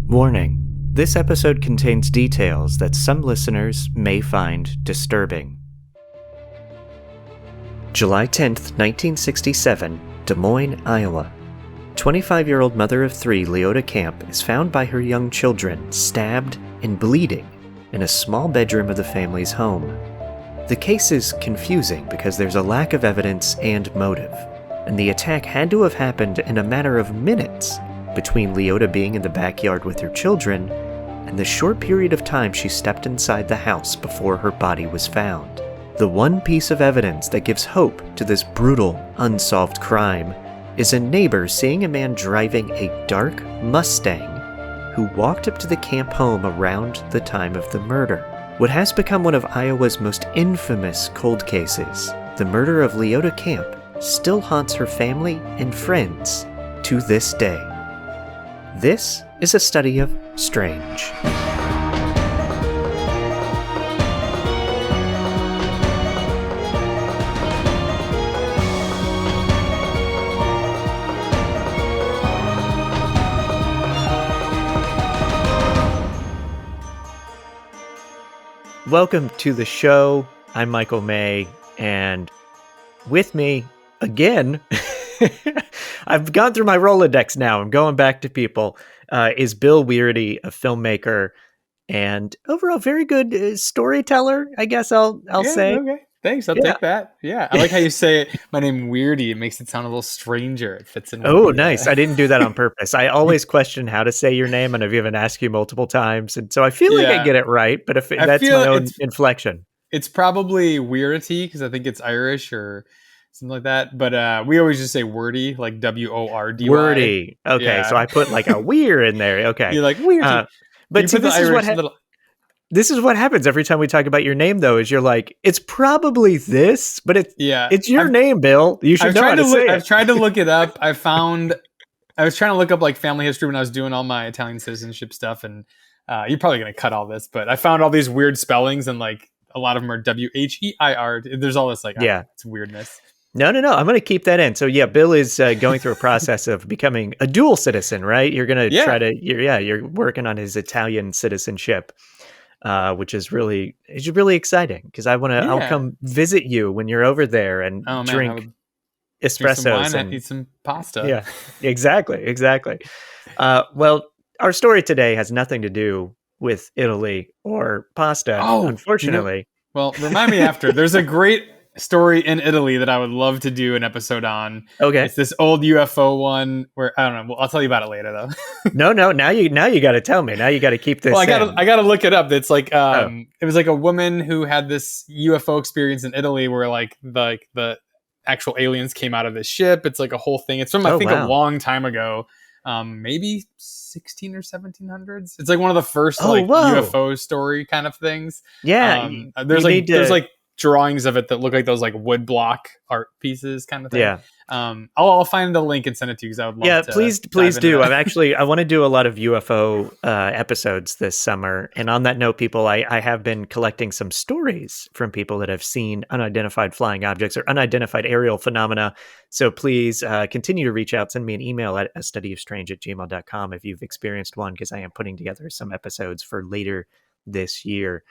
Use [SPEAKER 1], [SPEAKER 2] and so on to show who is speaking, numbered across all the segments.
[SPEAKER 1] Warning: this episode contains details that some listeners may find disturbing. July 10th, 1967, Des Moines, Iowa. 25-year-old mother of three Leota Camp is found by her young children stabbed and bleeding in a small bedroom of the family's home. The case is confusing because there's a lack of evidence and motive, and the attack had to have happened in a matter of minutes between Leota being in the backyard with her children and the short period of time she stepped inside the house before her body was found. The one piece of evidence that gives hope to this brutal, unsolved crime is a neighbor seeing a man driving a dark Mustang who walked up to the camp home around the time of the murder. What has become one of Iowa's most infamous cold cases, the murder of Leota Camp, still haunts her family and friends to this day. This is a study of strange. Welcome to the show. I'm Michael May, and with me again, I've gone through my Rolodex now. I'm going back to people. Is Bill Weirdy, a filmmaker and overall very good storyteller, I guess I'll say.
[SPEAKER 2] Okay. Thanks. I'll take that. Yeah. I like how you say it. My name Weirdy. It makes it sound a little stranger. It fits in.
[SPEAKER 1] Oh, nice. I didn't do that on purpose. I always question how to say your name, and I've even asked you multiple times. And so I feel like I get it right, but if that's my own inflection.
[SPEAKER 2] It's probably Weirity because I think it's Irish or something like that. But we always just say Wordy, like W-O-R-D-Y.
[SPEAKER 1] Wordy. Okay. Yeah. So I put like a weird in there. Okay.
[SPEAKER 2] You're like Weirdy.
[SPEAKER 1] But see, this is what happens every time we talk about your name, though, is you're like, it's probably this, but it's your name, Bill. You should know how to say it.
[SPEAKER 2] I've tried to look it up. I was trying to look up like family history when I was doing all my Italian citizenship stuff, and you're probably going to cut all this, but I found all these weird spellings, and like a lot of them are W-H-E-I-R. There's all this like, it's weirdness.
[SPEAKER 1] No. I'm going to keep that in. So yeah, Bill is going through a process of becoming a dual citizen, right? You're going to try to, you're working on his Italian citizenship. Which is really exciting because I'll come visit you when you're over there and drink espressos
[SPEAKER 2] drink some wine
[SPEAKER 1] and
[SPEAKER 2] eat some pasta.
[SPEAKER 1] Yeah, exactly. Well, our story today has nothing to do with Italy or pasta, unfortunately.
[SPEAKER 2] Well, remind me after. There's a great story in Italy that I would love to do an episode on.
[SPEAKER 1] Okay.
[SPEAKER 2] It's this old UFO one where I don't know. Well, I'll tell you about it later though.
[SPEAKER 1] No. Now you got to tell me. Now you got to keep this.
[SPEAKER 2] Well, I got to look it up. It's like it was like a woman who had this UFO experience in Italy where like the actual aliens came out of this ship. It's like a whole thing. It's from I think a long time ago. Maybe 16 or 1700s. It's like one of the first UFO story kind of things.
[SPEAKER 1] Yeah.
[SPEAKER 2] There's like drawings of it that look like those like wood block art pieces kind of thing. Yeah. I'll find the link and send it to you because I would love to.
[SPEAKER 1] Yeah, please do. I want to do a lot of UFO episodes this summer. And on that note, people, I have been collecting some stories from people that have seen unidentified flying objects or unidentified aerial phenomena. So please continue to reach out. Send me an email at astudyofstrange@gmail.com if you've experienced one, because I am putting together some episodes for later this year.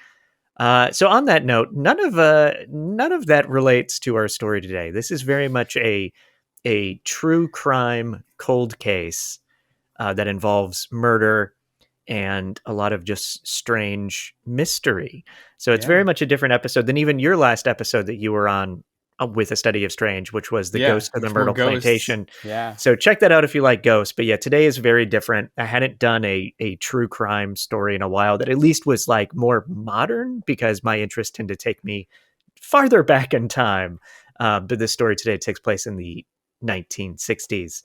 [SPEAKER 1] So on that note, none of that relates to our story today. This is very much a true crime cold case that involves murder and a lot of just strange mystery. So it's very much a different episode than even your last episode that you were on with A Study of Strange, which was the Ghost of the Myrtle Plantation.
[SPEAKER 2] Yeah.
[SPEAKER 1] So check that out if you like ghosts. But yeah, today is very different. I hadn't done a true crime story in a while that at least was like more modern because my interests tend to take me farther back in time. But this story today takes place in the 1960s.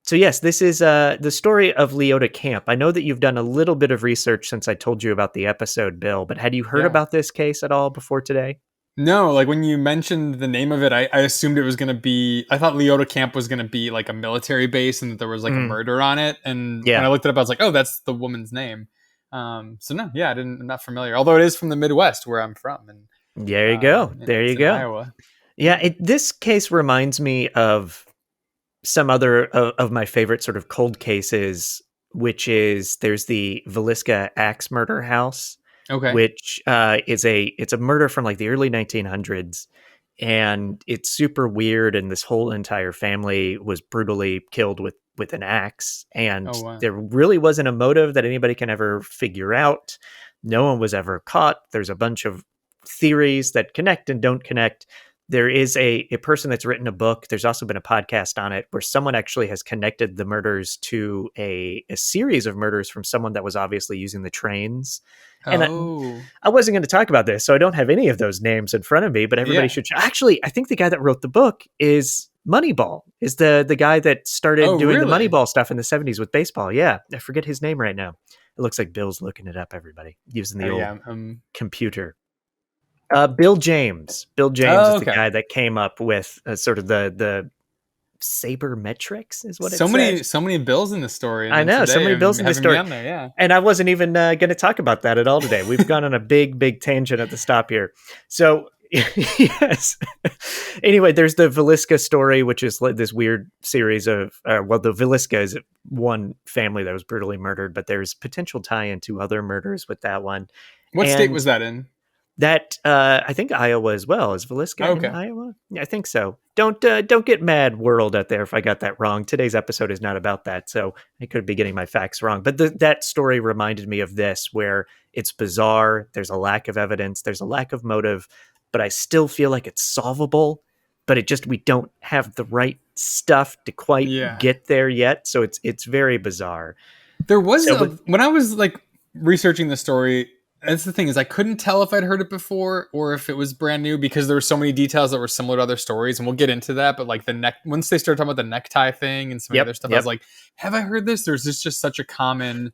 [SPEAKER 1] So yes, this is the story of Leota Camp. I know that you've done a little bit of research since I told you about the episode, Bill, but had you heard about this case at all before today?
[SPEAKER 2] No, like when you mentioned the name of it, I assumed it was going to be, I thought Leota Camp was going to be like a military base and that there was like a murder on it. And when I looked it up, I was like, oh, that's the woman's name. So no, I'm not familiar. Although it is from the Midwest where I'm from. And
[SPEAKER 1] there you go. There you go.
[SPEAKER 2] Iowa.
[SPEAKER 1] Yeah. This case reminds me of some other of my favorite sort of cold cases which is there's the Villisca Axe Murder House,
[SPEAKER 2] Okay.
[SPEAKER 1] which it's a murder from like the early 1900s, and it's super weird. And this whole entire family was brutally killed with an axe, and
[SPEAKER 2] Oh, wow.
[SPEAKER 1] there really wasn't a motive that anybody can ever figure out. No one was ever caught. There's a bunch of theories that connect and don't connect. There is a person that's written a book. There's also been a podcast on it where someone actually has connected the murders to a series of murders from someone that was obviously using the trains. And I wasn't going to talk about this, so I don't have any of those names in front of me, but everybody should. Actually, I think the guy that wrote the book is Moneyball, is the guy that started doing the Moneyball stuff in the 70s with baseball. Yeah, I forget his name right now. It looks like Bill's looking it up, everybody, using the old computer. Bill James. Bill James is the guy that came up with sort of the sabermetrics is what it said.
[SPEAKER 2] So many bills in the story.
[SPEAKER 1] I know, so many bills in the story. And I wasn't even going to talk about that at all today. We've gone on a big tangent at the stop here. So yes. Anyway, there's the Villisca story, which is like this weird series of, the Villisca is one family that was brutally murdered, but there's potential tie into other murders with that one.
[SPEAKER 2] What state was that in?
[SPEAKER 1] That I think Iowa as well. Is Villisca in Iowa? Yeah, I think so. Don't get mad, world out there, if I got that wrong. Today's episode is not about that, so I could be getting my facts wrong. But that story reminded me of this, where it's bizarre. There's a lack of evidence. There's a lack of motive, but I still feel like it's solvable. But we don't have the right stuff to quite get there yet. So it's very bizarre.
[SPEAKER 2] There was when I was like researching the story. That's the thing, is I couldn't tell if I'd heard it before or if it was brand new, because there were so many details that were similar to other stories, and we'll get into that. But like once they started talking about the necktie thing and some other stuff, I was like, have I heard this? There's just such a common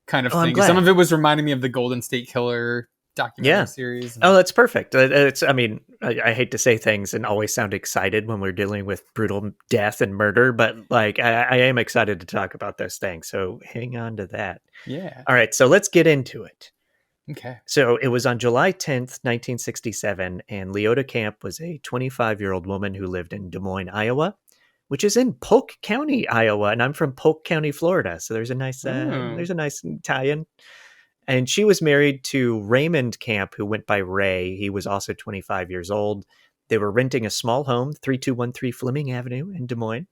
[SPEAKER 2] kind of thing. Some of it was reminding me of the Golden State Killer documentary series.
[SPEAKER 1] Oh, that's perfect. I hate to say things and always sound excited when we're dealing with brutal death and murder, but like I am excited to talk about those things. So hang on to that.
[SPEAKER 2] Yeah.
[SPEAKER 1] All right. So let's get into it.
[SPEAKER 2] Okay.
[SPEAKER 1] So it was on July 10th, 1967, and Leota Camp was a 25-year-old woman who lived in Des Moines, Iowa, which is in Polk County, Iowa, and I'm from Polk County, Florida. So there's a nice tie-in. And she was married to Raymond Camp, who went by Ray. He was also 25 years old. They were renting a small home, 3213 Fleming Avenue in Des Moines.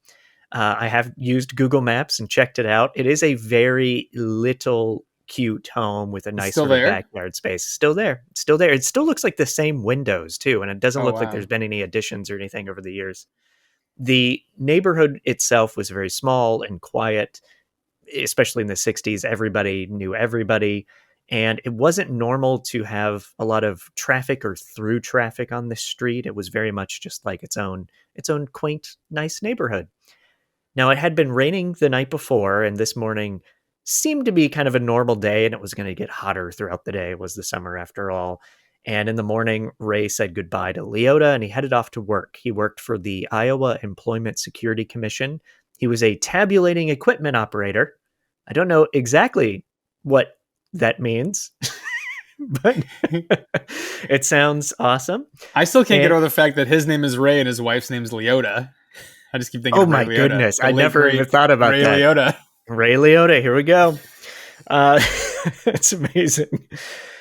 [SPEAKER 1] I have used Google Maps and checked it out. It is a very little cute home with a nice sort of backyard space. Still there. It still looks like the same windows too, and it doesn't look like there's been any additions or anything over the years. The neighborhood itself was very small and quiet, especially in the 60s. Everybody knew everybody, and it wasn't normal to have a lot of traffic or through traffic on the street. It was very much just like its own quaint, nice neighborhood. Now, it had been raining the night before, and this morning seemed to be kind of a normal day, and it was going to get hotter throughout the day. It was the summer after all. And in the morning, Ray said goodbye to Leota, and he headed off to work. He worked for the Iowa Employment Security Commission. He was a tabulating equipment operator. I don't know exactly what that means, but it sounds awesome.
[SPEAKER 2] I still can't get over the fact that his name is Ray and his wife's name is Leota. I just keep thinking,
[SPEAKER 1] oh my goodness, I never even thought about
[SPEAKER 2] Ray
[SPEAKER 1] that.
[SPEAKER 2] Leota.
[SPEAKER 1] Ray Leota, here we go. It's amazing.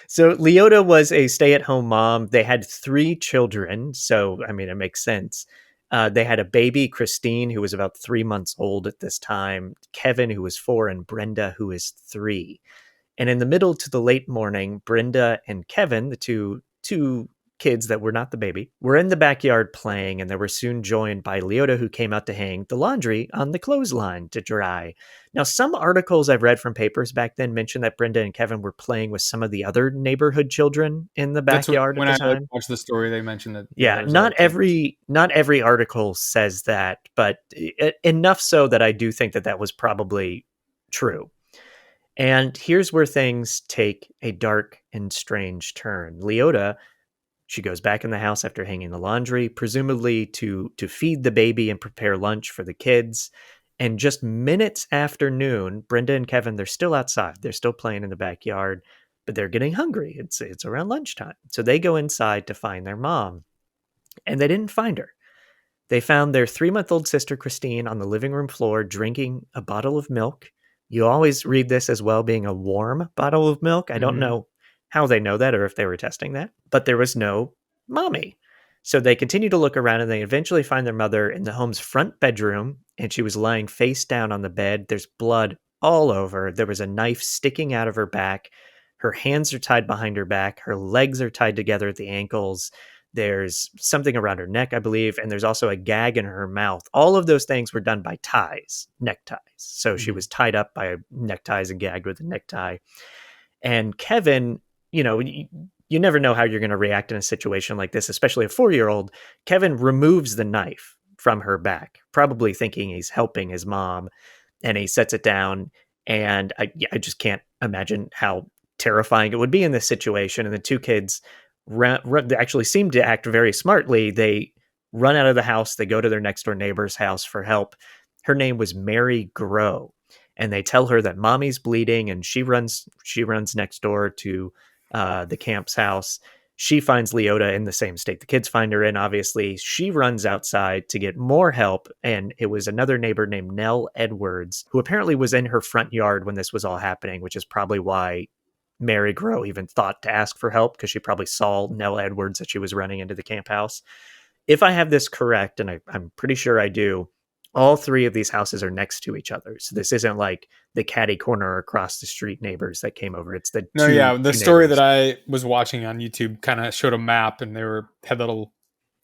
[SPEAKER 1] So Leota was a stay-at-home mom. They had 3 children, so I mean, it makes sense. They had a baby, Christine, who was about 3 months old at this time, Kevin, who was 4, and Brenda, who is 3. And in the middle to the late morning, Brenda and Kevin, the two kids that were not the baby, were in the backyard playing, and they were soon joined by Leota, who came out to hang the laundry on the clothesline to dry. Now, some articles I've read from papers back then mentioned that Brenda and Kevin were playing with some of the other neighborhood children in the backyard at the time. When I
[SPEAKER 2] watched the story, they mentioned that.
[SPEAKER 1] Yeah, not every article says that, but enough so that I do think that was probably true. And here's where things take a dark and strange turn. Leota, she goes back in the house after hanging the laundry, presumably to feed the baby and prepare lunch for the kids. And just minutes after noon, Brenda and Kevin, they're still outside. They're still playing in the backyard, but they're getting hungry. It's around lunchtime. So they go inside to find their mom. And they didn't find her. They found their 3-month-old sister, Christine, on the living room floor drinking a bottle of milk You always read this as well being a warm bottle of milk. I don't know how they know that or if they were testing that, but there was no mommy. So they continue to look around and they eventually find their mother in the home's front bedroom, and she was lying face down on the bed. There's blood all over. There was a knife sticking out of her back. Her hands are tied behind her back. Her legs are tied together at the ankles. There's something around her neck, I believe, and there's also a gag in her mouth. All of those things were done by ties, neckties. So she was tied up by neckties and gagged with a necktie. And Kevin, you never know how you're going to react in a situation like this, especially a 4-year-old. Kevin removes the knife from her back, probably thinking he's helping his mom, and he sets it down. And I just can't imagine how terrifying it would be in this situation. And the two kids they actually seem to act very smartly. They run out of the house. They go to their next door neighbor's house for help. Her name was Mary Grow, and they tell her that mommy's bleeding, and she runs next door to the Camp's house. She finds Leota in the same state the kids find her in, obviously. She runs outside to get more help, and it was another neighbor named Nell Edwards, who apparently was in her front yard when this was all happening, which is probably why Mary Grow even thought to ask for help, because she probably saw Nell Edwards that she was running into the camp house. If I have this correct, and I'm pretty sure I do, all three of these houses are next to each other. So this isn't like the catty corner across the street neighbors that came over. It's the
[SPEAKER 2] the story that I was watching on YouTube kind of showed a map, and they had little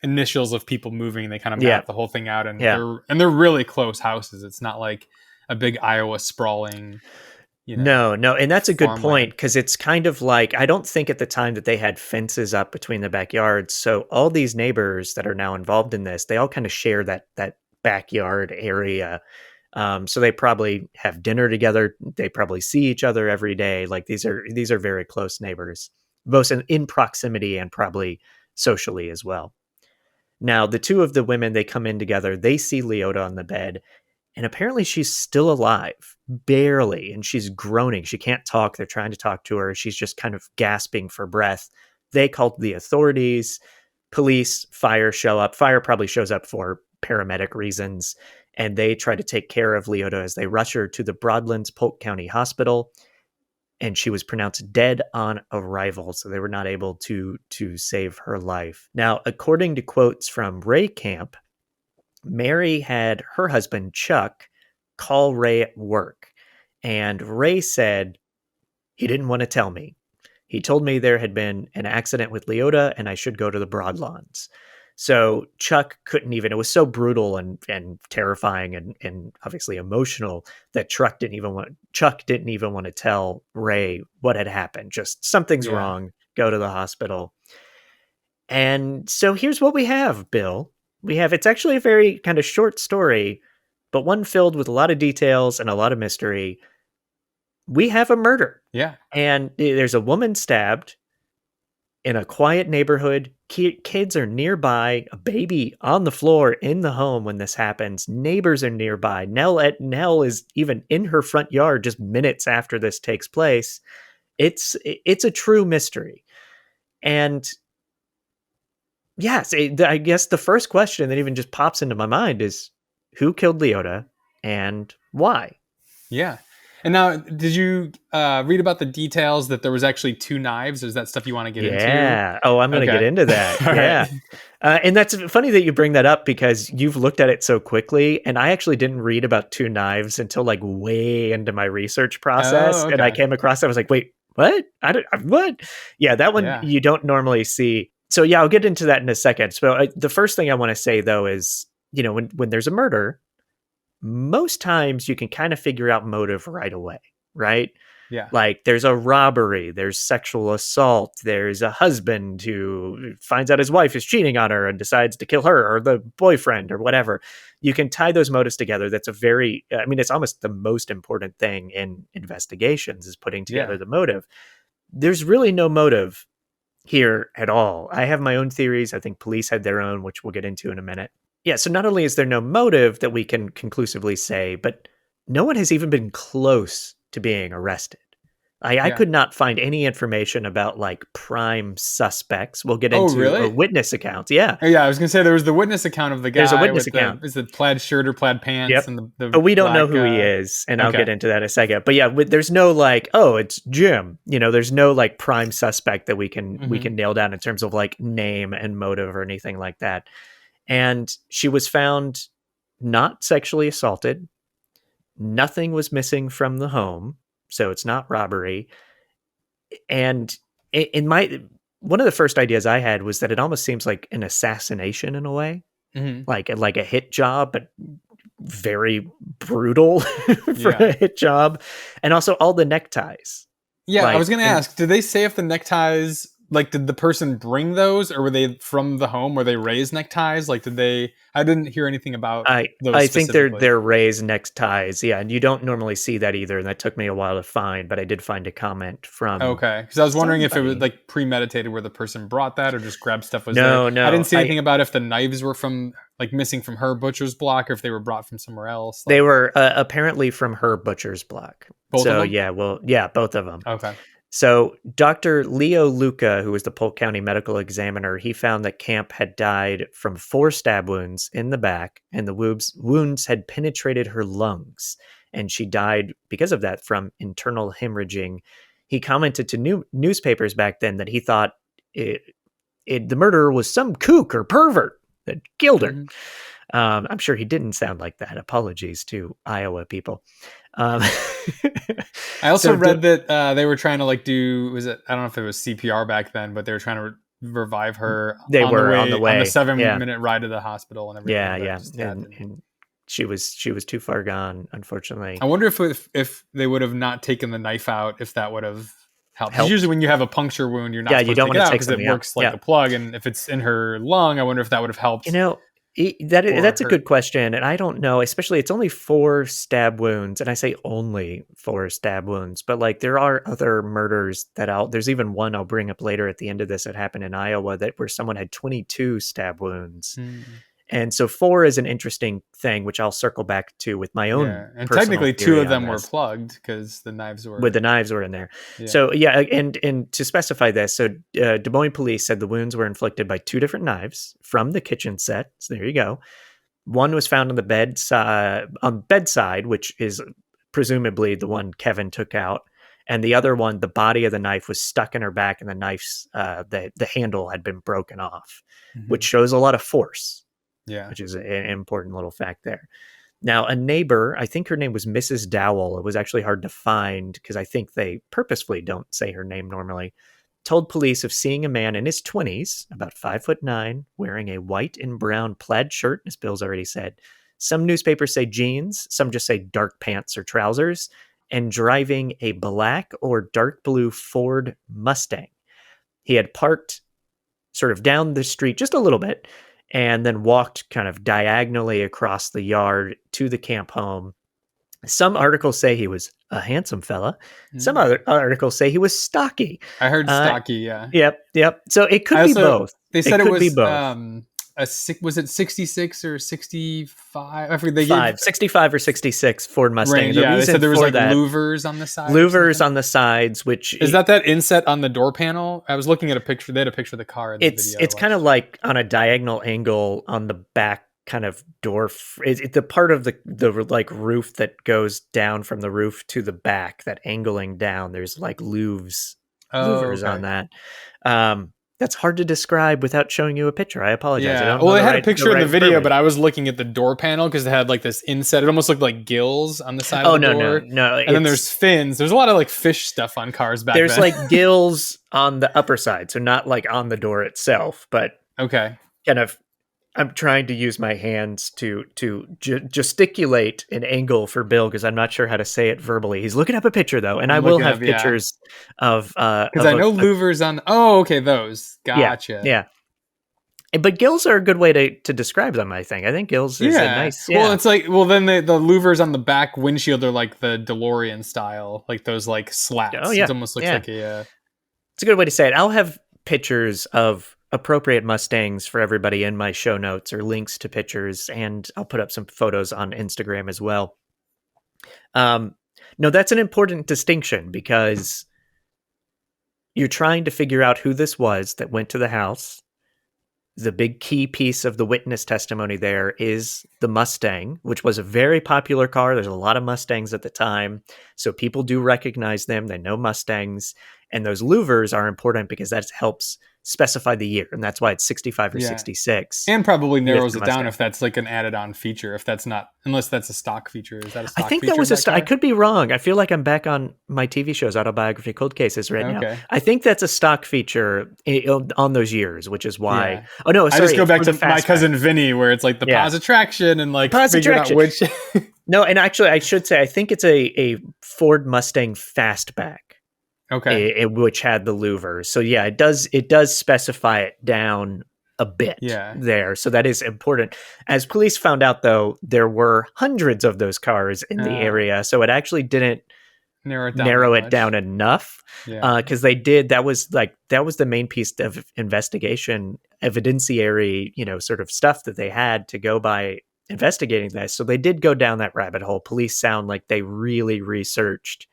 [SPEAKER 2] initials of people moving, and they kind of mapped the whole thing out. And they're really close houses. It's not like a big Iowa sprawling.
[SPEAKER 1] No. And that's a good point, because it's kind of like, I don't think at the time that they had fences up between the backyards. So all these neighbors that are now involved in this, they all kind of share that backyard area. So they probably have dinner together. They probably see each other every day. Like these are very close neighbors, both in proximity and probably socially as well. Now, the two of the women, they come in together. They see Leota on the bed, and apparently she's still alive, barely, and she's groaning. She can't talk. They're trying to talk to her. She's just kind of gasping for breath. They call the authorities. Police, fire show up. Fire probably shows up for paramedic reasons, and they try to take care of Leota as they rush her to the Broadlands Polk County Hospital, and she was pronounced dead on arrival, so they were not able to save her life. Now, according to quotes from Ray Camp, Mary had her husband, Chuck, call Ray at work, and Ray said he didn't want to tell me. He told me there had been an accident with Leota and I should go to the Broadlands. So Chuck couldn't even, it was so brutal and terrifying and obviously emotional that Chuck didn't even want to tell Ray what had happened. Just something's wrong, go to the hospital. And so here's what we have, Bill. It's actually a very kind of short story, but one filled with a lot of details and a lot of mystery. We have a murder.
[SPEAKER 2] Yeah.
[SPEAKER 1] And there's a woman stabbed in a quiet neighborhood. Kids are nearby, a baby on the floor in the home when this happens. Neighbors are nearby. Nell is even in her front yard just minutes after this takes place. It's a true mystery. And yes, I guess the first question that even just pops into my mind is, who killed Leota and why? Yeah.
[SPEAKER 2] And now, did you read about the details that there was actually 2 knives? Is that stuff you want to get into?
[SPEAKER 1] Yeah. Oh, I'm going to get into that. Yeah. Right. And that's funny that you bring that up, because you've looked at it so quickly. And I actually didn't read about 2 knives until like way into my research process. Oh, okay. And I came across it. I was like, wait, what? What? Yeah, that one you don't normally see. So yeah, I'll get into that in a second. So the first thing I want to say, though, is, when there's a murder, most times you can kind of figure out motive right away, right?
[SPEAKER 2] Yeah.
[SPEAKER 1] Like there's a robbery, there's sexual assault, there's a husband who finds out his wife is cheating on her and decides to kill her, or the boyfriend, or whatever. You can tie those motives together. That's it's almost the most important thing in investigations, is putting together the motive. There's really no motive here at all. I have my own theories. I think police had their own, which we'll get into in a minute. Yeah, so not only is there no motive that we can conclusively say, but no one has even been close to being arrested. I could not find any information about like prime suspects. We'll get into
[SPEAKER 2] really?
[SPEAKER 1] witness accounts. Yeah.
[SPEAKER 2] Yeah, I was gonna say there was the witness account of the guy.
[SPEAKER 1] There's a witness
[SPEAKER 2] with
[SPEAKER 1] account.
[SPEAKER 2] Is it plaid shirt or plaid pants?
[SPEAKER 1] Yep.
[SPEAKER 2] And the
[SPEAKER 1] But we don't know
[SPEAKER 2] black,
[SPEAKER 1] who he is, and I'll
[SPEAKER 2] okay.
[SPEAKER 1] get into that in a second. But yeah, there's no like, oh, it's Jim. You know, there's no like prime suspect that we can nail down in terms of like name and motive or anything like that. And she was found not sexually assaulted. Nothing was missing from the home, so it's not robbery. And one of the first ideas I had was that it almost seems like an assassination in a way, like a hit job, but very brutal for a hit job. And also all the neckties.
[SPEAKER 2] Yeah, I was going to ask, did they say if the neckties, like, did the person bring those, or were they from the home where they raised neckties? Like, I didn't hear anything about those.
[SPEAKER 1] I think they're raised neckties. Yeah. And you don't normally see that either. And that took me a while to find, but I did find a comment from.
[SPEAKER 2] Okay. Because I was wondering if it was like premeditated where the person brought that or just grabbed stuff.
[SPEAKER 1] No.
[SPEAKER 2] I didn't see anything about if the knives were from like missing from her butcher's block or if they were brought from somewhere else.
[SPEAKER 1] They were apparently from her butcher's block.
[SPEAKER 2] Both of them?
[SPEAKER 1] Yeah, both of them.
[SPEAKER 2] Okay.
[SPEAKER 1] So Dr. Leo Luca, who was the Polk County medical examiner, he found that Camp had died from 4 stab wounds in the back, and the wounds had penetrated her lungs, and she died because of that from internal hemorrhaging. He commented to newspapers back then that he thought the murderer was some kook or pervert that killed her. I'm sure he didn't sound like that. Apologies to Iowa people.
[SPEAKER 2] I also read that they were trying to like I don't know if it was CPR back then, but they were trying to revive her.
[SPEAKER 1] They were on the way
[SPEAKER 2] on the 7-minute ride to the hospital and everything.
[SPEAKER 1] Yeah. And she was too far gone, unfortunately.
[SPEAKER 2] I wonder if they would have not taken the knife out, if that would have helped. Usually when you have a puncture wound, you're not supposed
[SPEAKER 1] you don't
[SPEAKER 2] to take it out
[SPEAKER 1] because
[SPEAKER 2] it works like a plug. And if it's in her lung, I wonder if that would have helped.
[SPEAKER 1] You know, that's a good question, and I don't know. Especially, it's only 4 stab wounds, and I say only 4 stab wounds. But like, there are other murders there's even one I'll bring up later at the end of this that happened in Iowa where someone had 22 stab wounds. And so 4 is an interesting thing, which I'll circle back to with my own.
[SPEAKER 2] And technically 2 of them were plugged because the knives were
[SPEAKER 1] in there. Yeah. So and to specify this, so Des Moines police said the wounds were inflicted by 2 different knives from the kitchen set. So there you go. One was found on the bedside, which is presumably the one Kevin took out. And the other one, the body of the knife was stuck in her back, and the knife's the handle had been broken off, which shows a lot of force.
[SPEAKER 2] Yeah,
[SPEAKER 1] which is an important little fact there. Now, a neighbor, I think her name was Mrs. Dowell. It was actually hard to find because I think they purposefully don't say her name normally. Told police of seeing a man in his 20s, about 5'9", wearing a white and brown plaid shirt, as Bill's already said. Some newspapers say jeans, some just say dark pants or trousers, and driving a black or dark blue Ford Mustang. He had parked sort of down the street just a little bit, and then walked kind of diagonally across the yard to the camp home. Some articles say he was a handsome fella. Some other articles say he was stocky.
[SPEAKER 2] I heard stocky, yeah.
[SPEAKER 1] Yep. So it could be both.
[SPEAKER 2] They said it was
[SPEAKER 1] be both.
[SPEAKER 2] Was it 66 or 65? I forget.
[SPEAKER 1] 65 or 66 Ford Mustang.
[SPEAKER 2] Range, they said there was like louvers on the sides.
[SPEAKER 1] Louvers on the sides, which
[SPEAKER 2] is that inset on the door panel? I was looking at a picture. They had a picture of the car in the video.
[SPEAKER 1] It's kind of like on a diagonal angle on the back kind of door. It's the part of the like roof that goes down from the roof to the back, that angling down. There's like louvers on that. That's hard to describe without showing you a picture. I apologize.
[SPEAKER 2] Yeah. They had a picture in the video, but I was looking at the door panel because it had like this inset. It almost looked like gills on the side of the door.
[SPEAKER 1] No.
[SPEAKER 2] And then there's fins. There's a lot of like fish stuff on cars back then.
[SPEAKER 1] There's like gills on the upper side, so not like on the door itself, but
[SPEAKER 2] kind
[SPEAKER 1] of. I'm trying to use my hands to gesticulate an angle for Bill because I'm not sure how to say it verbally. He's looking up a picture though, and I will have pictures of
[SPEAKER 2] because I know louvers on. Oh, okay, those. Gotcha.
[SPEAKER 1] Yeah. But gills are a good way to describe them. I think gills is a nice. Yeah.
[SPEAKER 2] Well, it's like then the louvers on the back windshield are like the DeLorean style, like those like slats.
[SPEAKER 1] Oh yeah,
[SPEAKER 2] it almost looks like
[SPEAKER 1] It's a good way to say it. I'll have pictures of appropriate Mustangs for everybody in my show notes or links to pictures, and I'll put up some photos on Instagram as well. No, that's an important distinction because you're trying to figure out who this was that went to the house. The big key piece of the witness testimony there is the Mustang, which was a very popular car. There's a lot of Mustangs at the time. So people do recognize them. They know Mustangs. And those louvers are important because that helps specify the year. And that's why it's 65 or 66.
[SPEAKER 2] And probably narrows it down if that's like an added on feature, if that's not, unless that's a stock feature. Is that a stock feature?
[SPEAKER 1] I think that was a stock. I could be wrong. I feel like I'm back on my TV shows, Autobiography, Cold Cases right now. I think that's a stock feature on those years, which is why. Yeah. Oh, no, sorry.
[SPEAKER 2] I just go back to My Cousin Vinny, where it's like the pause attraction and like figuring out which.
[SPEAKER 1] No, and actually, I should say, I think it's a Ford Mustang Fastback.
[SPEAKER 2] Okay.
[SPEAKER 1] Which had the louvers. So yeah, it does specify it down a bit there. So that is important. As police found out, though, there were hundreds of those cars in the area. So it actually didn't narrow it down enough. Because they did, that was the main piece of investigation, evidenciary, sort of stuff that they had to go by investigating this. So they did go down that rabbit hole. Police sound like they really researched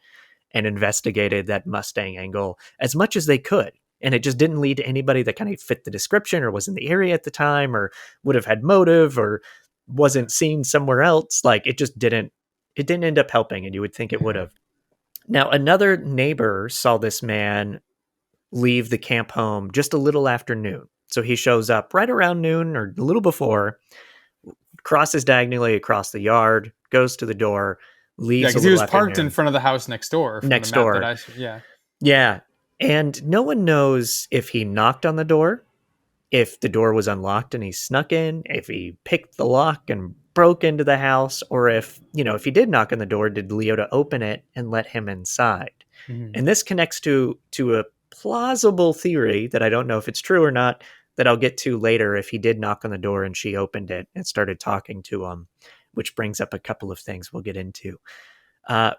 [SPEAKER 1] and investigated that Mustang angle as much as they could. And it just didn't lead to anybody that kind of fit the description or was in the area at the time or would have had motive or wasn't seen somewhere else. Like it didn't end up helping, and you would think it would have. Now, another neighbor saw this man leave the camp home just a little after noon. So he shows up right around noon or a little before, crosses diagonally across the yard, goes to the door, leaves.
[SPEAKER 2] Yeah, because he was parked in front of the house next door.
[SPEAKER 1] Next door. Yeah. And no one knows if he knocked on the door, if the door was unlocked and he snuck in, if he picked the lock and broke into the house, or if he did knock on the door, did Leota open it and let him inside? Mm-hmm. And this connects to a plausible theory that I don't know if it's true or not, that I'll get to later, if he did knock on the door and she opened it and started talking to him, which brings up a couple of things we'll get into.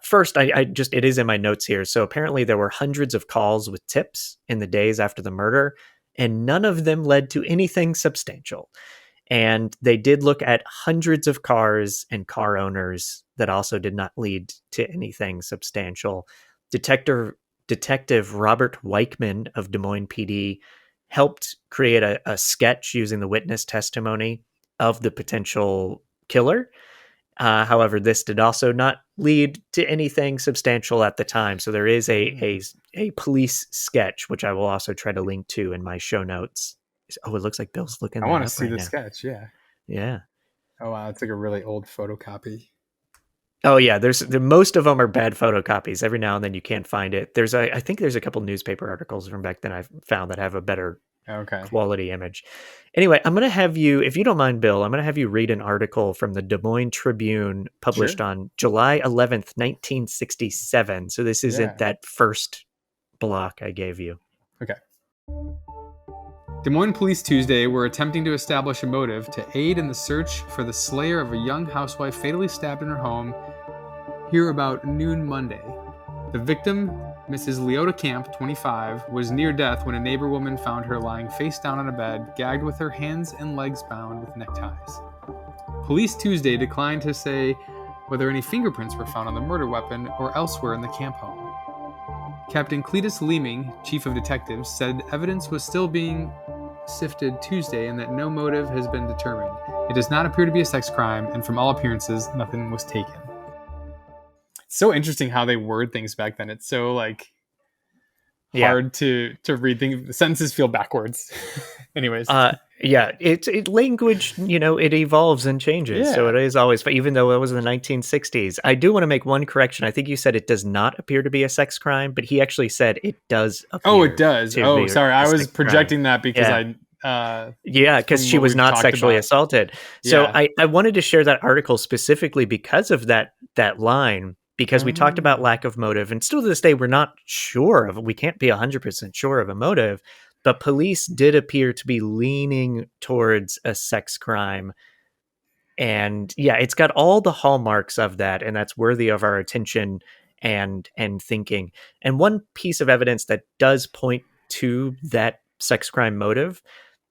[SPEAKER 1] First, it is in my notes here. So apparently there were hundreds of calls with tips in the days after the murder, and none of them led to anything substantial. And they did look at hundreds of cars and car owners that also did not lead to anything substantial. Detective Robert Weichman of Des Moines PD helped create a sketch using the witness testimony of the potential killer. However, this did also not lead to anything substantial at the time. So there is a police sketch, which I will also try to link to in my show notes. Oh, it looks like Bill's looking.
[SPEAKER 2] I want to see the sketch. Yeah.
[SPEAKER 1] Yeah.
[SPEAKER 2] Oh wow, it's like a really old photocopy.
[SPEAKER 1] Oh yeah, most of them are bad photocopies. Every now and then you can't find it. I think there's a couple newspaper articles from back then I've found that have a better quality image. Anyway, I'm going to have you, if you don't mind, Bill, I'm going to have you read an article from the Des Moines Tribune published on July 11th, 1967. So this isn't that first block I gave you. Okay.
[SPEAKER 2] Des Moines Police Tuesday were attempting to establish a motive to aid in the search for the slayer of a young housewife fatally stabbed in her home here about noon Monday. The victim, Mrs. Leota Camp, 25, was near death when a neighbor woman found her lying face down on a bed, gagged with her hands and legs bound with neckties. Police Tuesday declined to say whether any fingerprints were found on the murder weapon or elsewhere in the camp home. Captain Cletus Leeming, chief of detectives, said evidence was still being sifted Tuesday and that no motive has been determined. It does not appear to be a sex crime, and from all appearances, nothing was taken. It's so interesting how they word things back then. It's so hard to read things. The sentences feel backwards. Anyways.
[SPEAKER 1] It's language, it evolves and changes. Yeah. So it is always, even though it was in the 1960s, I do want to make one correction. I think you said it does not appear to be a sex crime, but he actually said it does appear.
[SPEAKER 2] Oh, it does. Oh, sorry. I was projecting that because
[SPEAKER 1] because she was not sexually assaulted. So I wanted to share that article specifically because of that line, because we talked about lack of motive, and still to this day, we're not sure of it. We can't be 100% sure of a motive. But police did appear to be leaning towards a sex crime. And it's got all the hallmarks of that. And that's worthy of our attention and thinking. And one piece of evidence that does point to that sex crime motive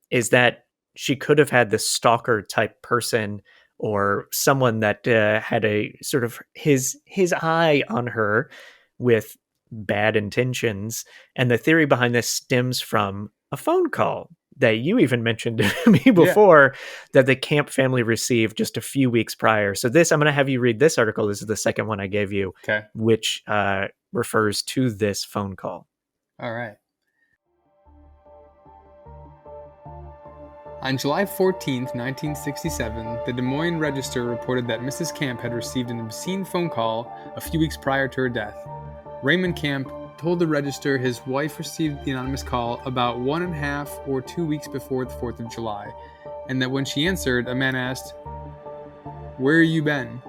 [SPEAKER 1] is that she could have had this stalker type person or someone that had a sort of his eye on her with bad intentions. And the theory behind this stems from a phone call that you even mentioned to me before that the Camp family received just a few weeks prior. So this, I'm going to have you read this article. This is the second one I gave you, which refers to this phone call.
[SPEAKER 2] All right. On July 14, 1967, the Des Moines Register reported that Mrs. Camp had received an obscene phone call a few weeks prior to her death. Raymond Camp told the Register his wife received the anonymous call about 1.5 or 2 weeks before the 4th of July, and that when she answered, a man asked, "Where you been?"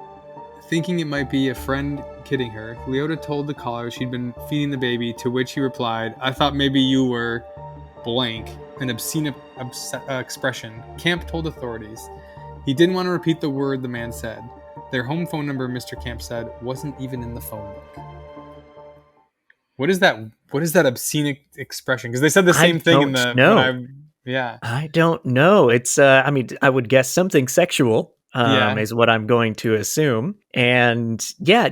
[SPEAKER 2] Thinking it might be a friend kidding her, Leota told the caller she'd been feeding the baby, to which he replied, "I thought maybe you were blank," an obscene expression. Camp told authorities he didn't want to repeat the word the man said. Their home phone number, Mr. Camp said, wasn't even in the phone book. What is that? What is that obscene expression? Because they said the same thing in the.
[SPEAKER 1] I don't know. It's. I mean, I would guess something sexual. Is what I'm going to assume. And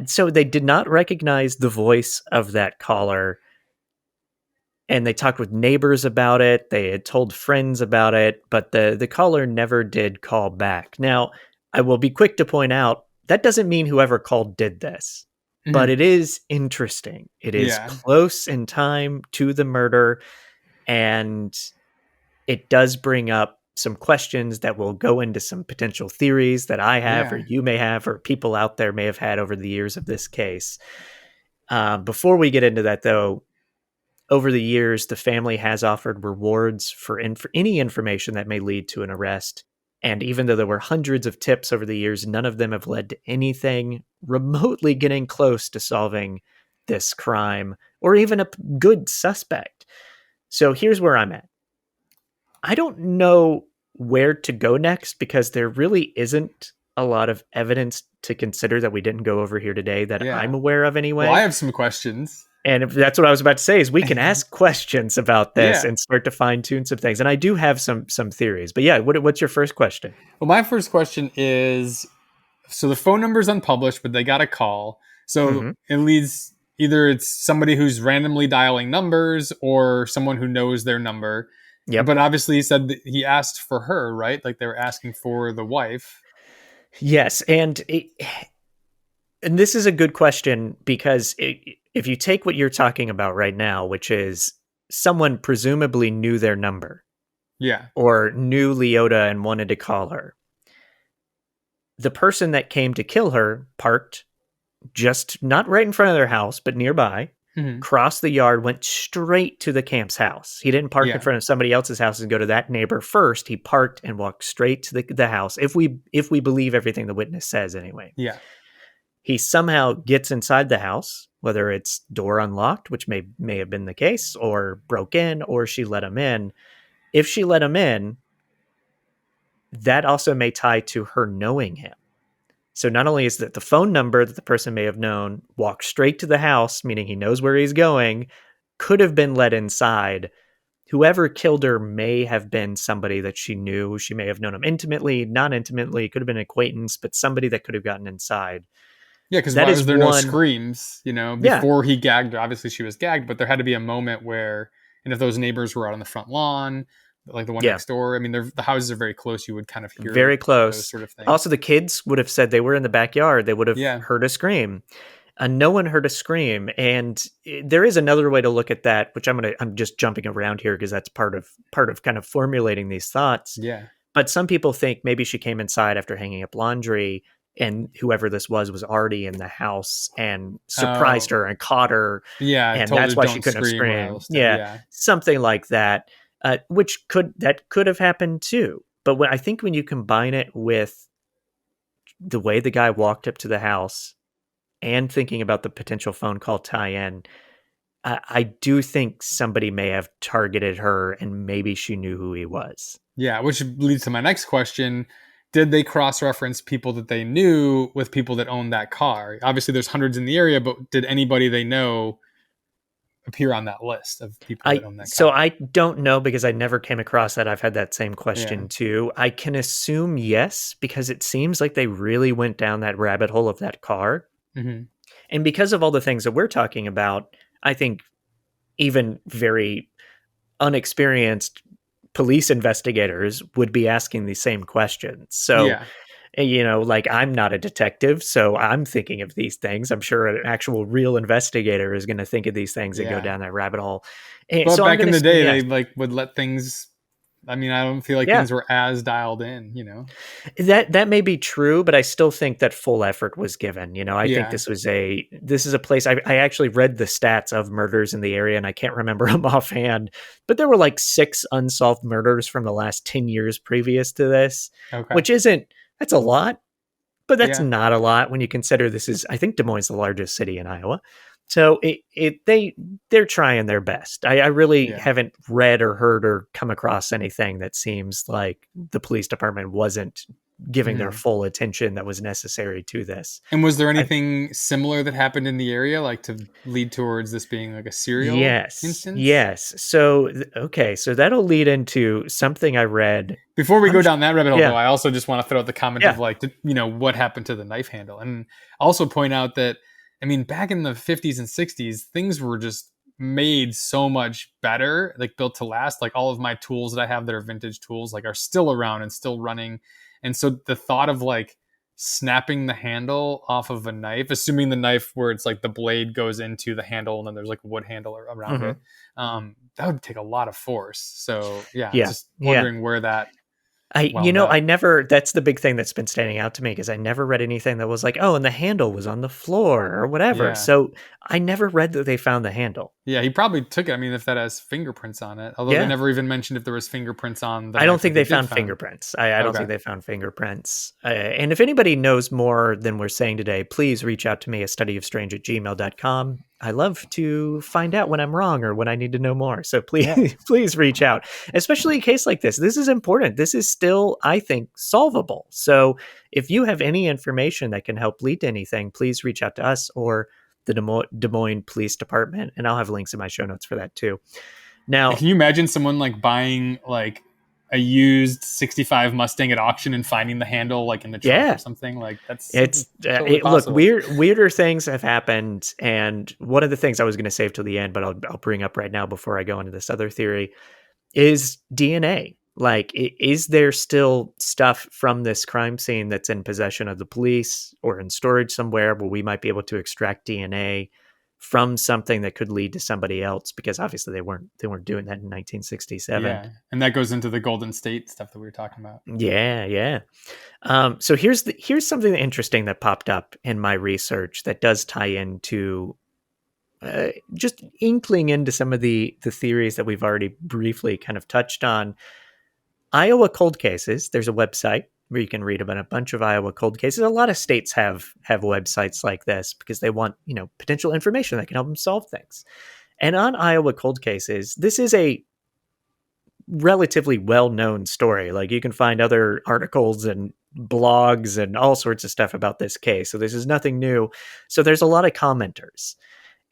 [SPEAKER 1] so they did not recognize the voice of that caller. And they talked with neighbors about it. They had told friends about it, but the caller never did call back. Now, I will be quick to point out, that doesn't mean whoever called did this, but it is interesting. It is close in time to the murder, and it does bring up some questions that will go into some potential theories that I have, or you may have, or people out there may have had over the years of this case. Before we get into that, though, over the years, the family has offered rewards for any information that may lead to an arrest. And even though there were hundreds of tips over the years, none of them have led to anything remotely getting close to solving this crime or even a good suspect. So here's where I'm at. I don't know where to go next because there really isn't a lot of evidence to consider that we didn't go over here today that I'm aware of anyway.
[SPEAKER 2] Well, I have some questions.
[SPEAKER 1] And if that's what I was about to say, is we can ask questions about this and start to fine tune some things. And I do have some theories, but what's your first question?
[SPEAKER 2] Well, my first question is, so the phone number is unpublished, but they got a call. So it leads, either it's somebody who's randomly dialing numbers or someone who knows their number. Yeah. But obviously he said that he asked for her, right? Like they were asking for the wife.
[SPEAKER 1] Yes. And this is a good question because if you take what you're talking about right now, which is someone presumably knew their number.
[SPEAKER 2] Yeah.
[SPEAKER 1] Or knew Leota and wanted to call her. The person that came to kill her parked just not right in front of their house, but nearby, crossed the yard, went straight to the Camp's house. He didn't park in front of somebody else's house and go to that neighbor first. He parked and walked straight to the house. If we believe everything the witness says anyway.
[SPEAKER 2] Yeah.
[SPEAKER 1] He somehow gets inside the house, whether it's door unlocked, which may have been the case, or broke in, or she let him in. If she let him in, that also may tie to her knowing him. So not only is that the phone number that the person may have known walked straight to the house, meaning he knows where he's going, could have been let inside. Whoever killed her may have been somebody that she knew. She may have known him intimately, not intimately, could have been an acquaintance, but somebody that could have gotten inside.
[SPEAKER 2] Yeah, because why was there no screams, before he gagged her? Obviously she was gagged, but there had to be a moment where, and if those neighbors were out on the front lawn, like the one next door, I mean, the houses are very close. You would kind of hear
[SPEAKER 1] very close.
[SPEAKER 2] Those sort of things.
[SPEAKER 1] Also, the kids would have said they were in the backyard. They would have heard a scream. No one heard a scream. And there is another way to look at that, which I'm just jumping around here because that's part of kind of formulating these thoughts.
[SPEAKER 2] Yeah.
[SPEAKER 1] But some people think maybe she came inside after hanging up laundry, and whoever this was already in the house and surprised her and caught her.
[SPEAKER 2] Yeah.
[SPEAKER 1] And that's why she couldn't have screamed. Yeah. Something like that. Which could have happened too. But I think when you combine it with the way the guy walked up to the house and thinking about the potential phone call tie-in, I do think somebody may have targeted her and maybe she knew who he was.
[SPEAKER 2] Yeah, which leads to my next question. Did they cross-reference people that they knew with people that owned that car? Obviously, there's hundreds in the area, but did anybody they know appear on that list of people that own that
[SPEAKER 1] So
[SPEAKER 2] car?
[SPEAKER 1] I don't know because I never came across that. I've had that same question too. I can assume yes, because it seems like they really went down that rabbit hole of that car.
[SPEAKER 2] Mm-hmm.
[SPEAKER 1] And because of all the things that we're talking about, I think even very unexperienced police investigators would be asking the same questions. So,
[SPEAKER 2] Yeah.
[SPEAKER 1] like I'm not a detective, so I'm thinking of these things. I'm sure an actual real investigator is going to think of these things and go
[SPEAKER 2] Yeah.
[SPEAKER 1] down that rabbit hole. And
[SPEAKER 2] But
[SPEAKER 1] so I'm
[SPEAKER 2] back
[SPEAKER 1] going
[SPEAKER 2] in
[SPEAKER 1] to
[SPEAKER 2] the
[SPEAKER 1] assume
[SPEAKER 2] day,
[SPEAKER 1] yes.
[SPEAKER 2] they like would let things. I mean, I don't feel like
[SPEAKER 1] Yeah.
[SPEAKER 2] things were as dialed in, you know?
[SPEAKER 1] That may be true, but I still think that full effort was given. I think
[SPEAKER 2] Yeah.
[SPEAKER 1] this is a place. I actually read the stats of murders in the area, and I can't remember them offhand, but there were like 6 unsolved murders from the last 10 years previous to this,
[SPEAKER 2] Okay.
[SPEAKER 1] which that's a lot, but that's
[SPEAKER 2] Yeah.
[SPEAKER 1] not a lot when you consider I think Des Moines is the largest city in Iowa. So they're trying their best. I really
[SPEAKER 2] Yeah.
[SPEAKER 1] haven't read or heard or come across anything that seems like the police department wasn't giving their
[SPEAKER 2] Mm-hmm.
[SPEAKER 1] full attention that was necessary to this.
[SPEAKER 2] And was there
[SPEAKER 1] I,
[SPEAKER 2] anything similar that happened in the area, like to lead towards this being like a serial
[SPEAKER 1] yes,
[SPEAKER 2] instance?
[SPEAKER 1] yes. So okay, so that'll lead into something I read.
[SPEAKER 2] Before we
[SPEAKER 1] I'm
[SPEAKER 2] go
[SPEAKER 1] sh-
[SPEAKER 2] down that rabbit hole, though,
[SPEAKER 1] yeah,
[SPEAKER 2] I also just want to throw out the comment of
[SPEAKER 1] yeah.
[SPEAKER 2] like, what happened to the knife handle, and also point out that, I mean, back in the 50s and 60s, things were just made so much better, like built to last. Like all of my tools that I have that are vintage tools, like are still around and still running. And so the thought of like snapping the handle off of a knife, assuming the knife where it's like the blade goes into the handle and then there's like a wood handle around
[SPEAKER 1] Hmm.
[SPEAKER 2] it, that would take a lot of force. So yeah,
[SPEAKER 1] Yeah,
[SPEAKER 2] just
[SPEAKER 1] yeah.
[SPEAKER 2] wondering where that wound
[SPEAKER 1] I
[SPEAKER 2] up.
[SPEAKER 1] never, that's the big thing that's been standing out to me because I never read anything that was like, oh, and the handle was on the floor or whatever.
[SPEAKER 2] Yeah.
[SPEAKER 1] So I never read that they found the handle.
[SPEAKER 2] Yeah, he probably took it. I mean, if that has fingerprints on it, although they
[SPEAKER 1] Yeah.
[SPEAKER 2] never even mentioned if there was fingerprints on the
[SPEAKER 1] I don't
[SPEAKER 2] knife
[SPEAKER 1] think
[SPEAKER 2] that they
[SPEAKER 1] they
[SPEAKER 2] did
[SPEAKER 1] found
[SPEAKER 2] find.
[SPEAKER 1] fingerprints. I don't
[SPEAKER 2] Okay.
[SPEAKER 1] think they found fingerprints. And if anybody knows more than we're saying today, please reach out to me at studyofstrange@gmail.com. I love to find out when I'm wrong or when I need to know more. So please,
[SPEAKER 2] Yeah.
[SPEAKER 1] please reach out, especially a case like this. This is important. This is still, I think, solvable. So if you have any information that can help lead to anything, please reach out to us or the Des Moines Police Department. And I'll have links in my show notes for that too.
[SPEAKER 2] And
[SPEAKER 1] Now,
[SPEAKER 2] can you imagine someone like buying like a used 65 Mustang at auction and finding the handle like in the trunk or
[SPEAKER 1] yeah,
[SPEAKER 2] something? Like that's something
[SPEAKER 1] it's
[SPEAKER 2] totally
[SPEAKER 1] look,
[SPEAKER 2] possible.
[SPEAKER 1] weirder things have happened, and one of the things I was going to save till the end, but I'll bring up right now before I go into this other theory is DNA. Like, is there still stuff from this crime scene that's in possession of the police or in storage somewhere where we might be able to extract DNA from something that could lead to somebody else? Because obviously they weren't doing that in 1967.
[SPEAKER 2] Yeah. And that goes into the Golden State stuff that we were talking about.
[SPEAKER 1] Yeah, yeah. So here's something interesting that popped up in my research that does tie into just inkling into some of the theories that we've already briefly kind of touched on. Iowa cold cases. There's a website where you can read about a bunch of Iowa cold cases. A lot of states have websites like this because they want potential information that can help them solve things. And on Iowa cold cases, this is a relatively well-known story. Like you can find other articles and blogs and all sorts of stuff about this case. So this is nothing new. So there's a lot of commenters.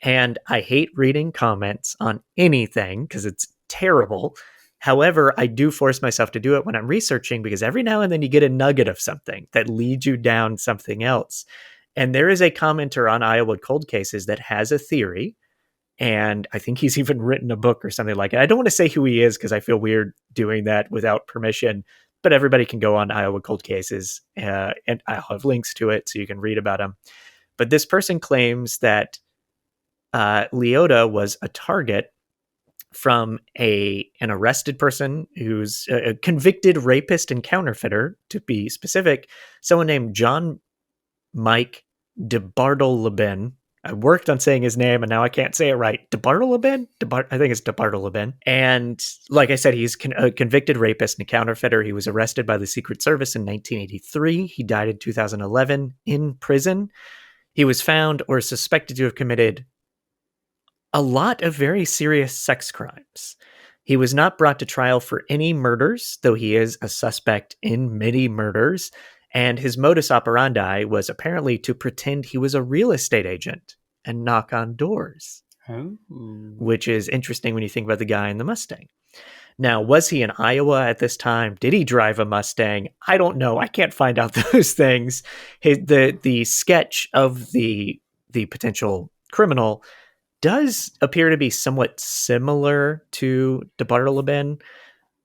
[SPEAKER 1] And I hate reading comments on anything because it's terrible. However, I do force myself to do it when I'm researching because every now and then you get a nugget of something that leads you down something else. And there is a commenter on Iowa cold cases that has a theory. And I think he's even written a book or something like it. I don't want to say who he is because I feel weird doing that without permission, but everybody can go on Iowa cold cases and I'll have links to it so you can read about them. But this person claims that Leota was a target from an arrested person who's a convicted rapist and counterfeiter, to be specific, someone named John Mike DeBartolebin. I worked on saying his name and now I can't say it right. DeBartolebin? I think it's DeBartolebin. And like I said, he's a convicted rapist and counterfeiter. He was arrested by the Secret Service in 1983. He died in 2011 in prison. He was found or suspected to have committed a lot of very serious sex crimes. He was not brought to trial for any murders, though he is a suspect in many murders. And his modus operandi was apparently to pretend he was a real estate agent and knock on doors.
[SPEAKER 2] Oh.
[SPEAKER 1] which is interesting when you think about the guy in the Mustang. Now, was he in Iowa at this time? Did he drive a Mustang? I don't know. I can't find out those things. The sketch of the potential criminal does appear to be somewhat similar to DeBartolome.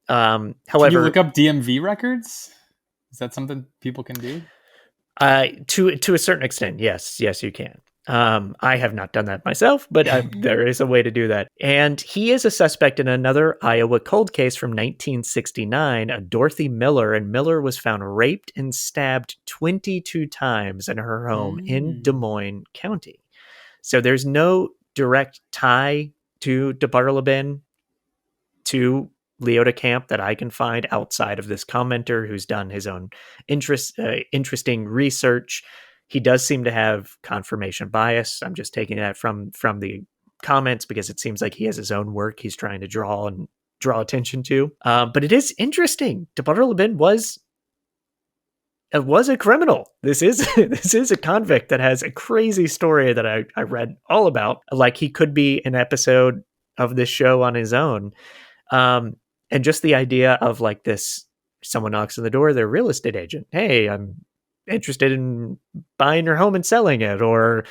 [SPEAKER 2] Can you look up DMV records? Is that something people can do?
[SPEAKER 1] To a certain extent, yes, you can. I have not done that myself, but there is a way to do that. And he is a suspect in another Iowa cold case from 1969, a Dorothy Miller, and Miller was found raped and stabbed 22 times in her home in Des Moines County. So there's no direct tie to DeBartolome to Leota Camp that I can find outside of this commenter who's done his own interesting research. He does seem to have confirmation bias. I'm just taking that from the comments because it seems like he has his own work he's trying to draw attention to. But it is interesting. DeBartolome was a criminal. This is a convict that has a crazy story that I read all about. Like, he could be an episode of this show on his own. And just the idea of like this, someone knocks on the door, their real estate agent. Hey, I'm interested in buying your home and selling it. Or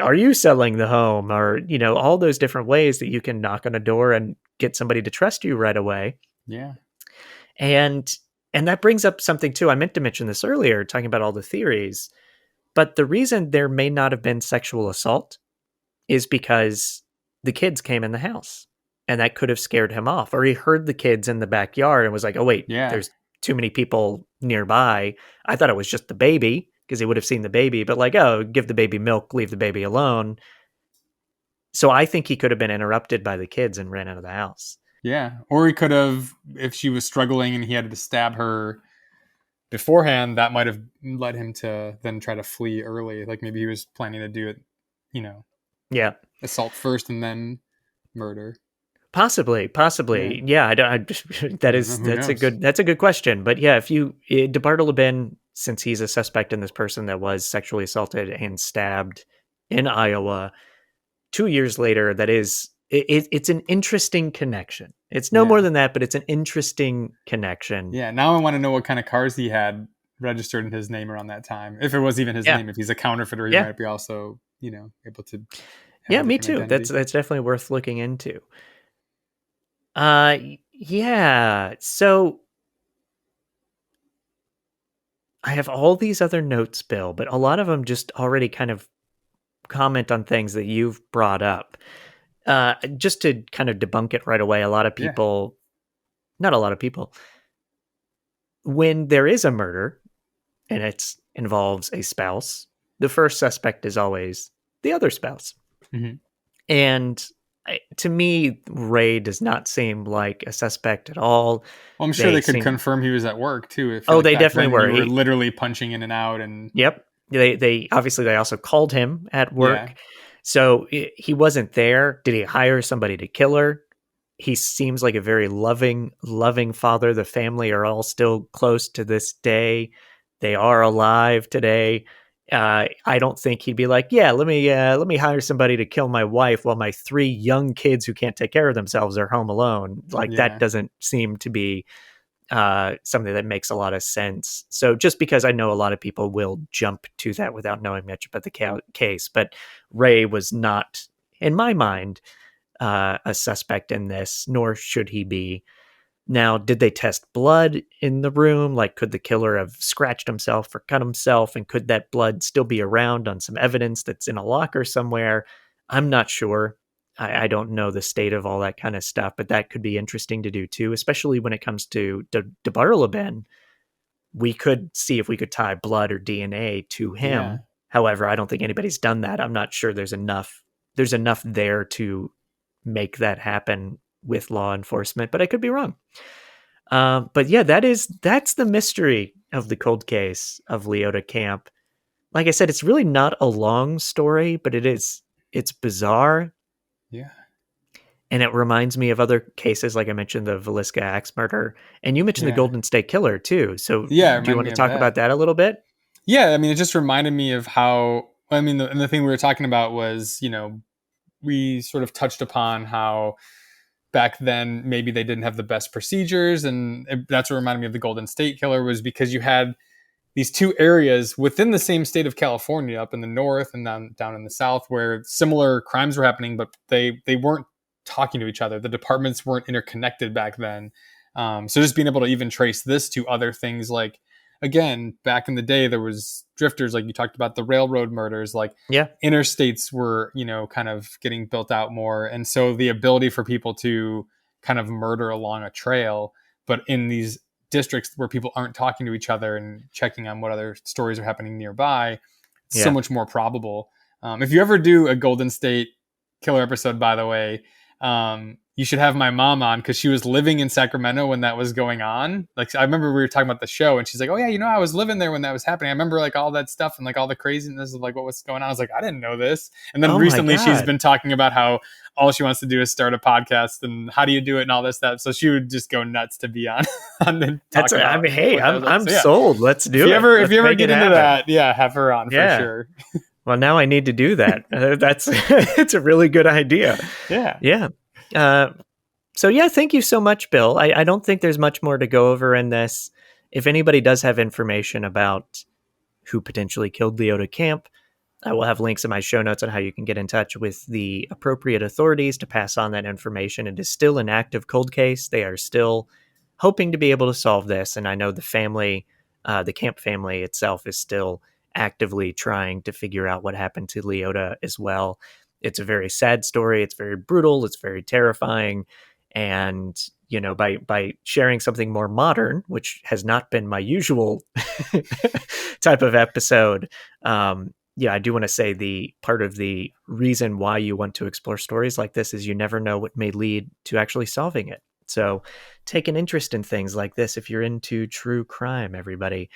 [SPEAKER 1] are you selling the home? Or, all those different ways that you can knock on a door and get somebody to trust you right away.
[SPEAKER 2] Yeah.
[SPEAKER 1] And that brings up something too. I meant to mention this earlier, talking about all the theories, but the reason there may not have been sexual assault is because the kids came in the house. And that could have scared him off. Or he heard the kids in the backyard and was like, oh, wait, there's too many people nearby. I thought it was just the baby, because he would have seen the baby. But like, oh, give the baby milk, leave the baby alone. So I think he could have been interrupted by the kids and ran out of the house.
[SPEAKER 2] Yeah. Or he could have, if she was struggling and he had to stab her beforehand, that might have led him to then try to flee early. Like maybe he was planning to do it, assault first and then murder.
[SPEAKER 1] Possibly. Yeah, that's a good question. But yeah, if DeBartolome, since he's a suspect in this person that was sexually assaulted and stabbed in Iowa 2 years later, it's an interesting connection. It's no more than that, but it's an interesting connection.
[SPEAKER 2] Yeah. Now I want to know what kind of cars he had registered in his name around that time. If it was even his name, if he's a counterfeiter, he might be also, able to.
[SPEAKER 1] Yeah, me too. Identity. That's definitely worth looking into. So I have all these other notes, Bill, but a lot of them just already kind of comment on things that you've brought up. Just to kind of debunk it right away, not a lot of people, when there is a murder and it involves a spouse, the first suspect is always the other spouse. Mm-hmm. And to me, Ray does not seem like a suspect at all.
[SPEAKER 2] Well, I'm sure they could confirm he was at work too.
[SPEAKER 1] They definitely were.
[SPEAKER 2] He were literally punching in and out. And
[SPEAKER 1] yep, they also called him at work, so he wasn't there. Did he hire somebody to kill her? He seems like a very loving father. The family are all still close to this day. They are alive today. I don't think he'd be like, let me hire somebody to kill my wife while my 3 young kids who can't take care of themselves are home alone. That doesn't seem to be something that makes a lot of sense. So just because I know a lot of people will jump to that without knowing much about the case, but Ray was not, in my mind, a suspect in this, nor should he be. Now, did they test blood in the room? Like, could the killer have scratched himself or cut himself? And could that blood still be around on some evidence that's in a locker somewhere? I'm not sure. I don't know the state of all that kind of stuff, but that could be interesting to do too, especially when it comes to DeBartolome. We could see if we could tie blood or DNA to him. Yeah. However, I don't think anybody's done that. I'm not sure there's enough there to make that happen with law enforcement, but I could be wrong. But yeah, that's the mystery of the cold case of Leota Camp. Like I said, it's really not a long story, but it's bizarre.
[SPEAKER 2] Yeah.
[SPEAKER 1] And it reminds me of other cases, like I mentioned, the Villisca axe murder, and you mentioned the Golden State Killer too. So do you want to talk about that a little bit?
[SPEAKER 2] Yeah. I mean, it just reminded me of how, the thing we were talking about was, we sort of touched upon how back then maybe they didn't have the best procedures, and that's what reminded me of the Golden State Killer, was because you had these two areas within the same state of California, up in the north and down in the south, where similar crimes were happening, but they weren't talking to each other. The departments weren't interconnected back then. So just being able to even trace this to other things, like, again, back in the day, there was drifters, like you talked about, the railroad murders, like interstates were, kind of getting built out more. And so the ability for people to kind of murder along a trail, but in these districts where people aren't talking to each other and checking on what other stories are happening nearby, it's so much more probable. If you ever do a Golden State Killer episode, by the way, you should have my mom on, because she was living in Sacramento when that was going on. Like, I remember we were talking about the show, and she's like, oh yeah, I was living there when that was happening. I remember like all that stuff and like all the craziness of like what was going on. I was like, I didn't know this. And then recently she's been talking about how all she wants to do is start a podcast, and how do you do it and all this stuff. So she would just go nuts to be on. I'm
[SPEAKER 1] sold. Let's do it.
[SPEAKER 2] If you ever get into that, have her on for sure.
[SPEAKER 1] Well, now I need to do that. It's a really good idea.
[SPEAKER 2] Yeah.
[SPEAKER 1] So thank you so much, Bill. I don't think there's much more to go over in this. If anybody does have information about who potentially killed Leota Camp, I will have links in my show notes on how you can get in touch with the appropriate authorities to pass on that information. It is still an active cold case. They are still hoping to be able to solve this. And I know the family, the Camp family itself, is still actively trying to figure out what happened to Leota as well. It's a very sad story. It's very brutal. It's very terrifying. And, by sharing something more modern, which has not been my usual type of episode, I do want to say the part of the reason why you want to explore stories like this is you never know what may lead to actually solving it. So take an interest in things like this if you're into true crime, everybody.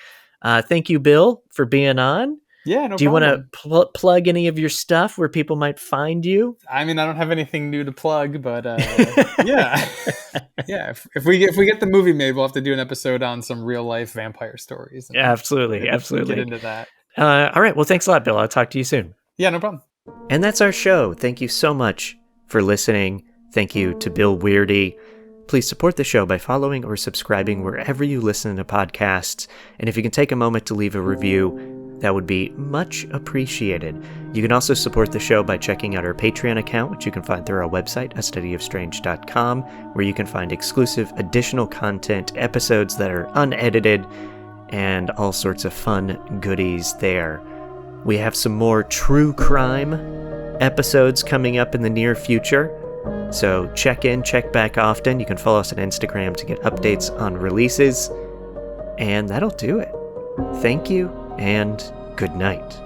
[SPEAKER 1] Thank you, Bill, for being on.
[SPEAKER 2] Yeah, no
[SPEAKER 1] Do you
[SPEAKER 2] problem.
[SPEAKER 1] want to plug any of your stuff where people might find you?
[SPEAKER 2] I mean, I don't have anything new to plug, but yeah. If we get the movie made, we'll have to do an episode on some real life vampire stories.
[SPEAKER 1] Absolutely.
[SPEAKER 2] Get into that.
[SPEAKER 1] All right. Well, thanks a lot, Bill. I'll talk to you soon.
[SPEAKER 2] Yeah, no problem.
[SPEAKER 1] And that's our show. Thank you so much for listening. Thank you to Bill Weirdy. Please support the show by following or subscribing wherever you listen to podcasts. And if you can take a moment to leave a review, that would be much appreciated. You can also support the show by checking out our Patreon account, which you can find through our website, astudyofstrange.com, where you can find exclusive additional content, episodes that are unedited, and all sorts of fun goodies there. We have some more true crime episodes coming up in the near future. So check back often. You can follow us on Instagram to get updates on releases. And that'll do it. Thank you, and good night.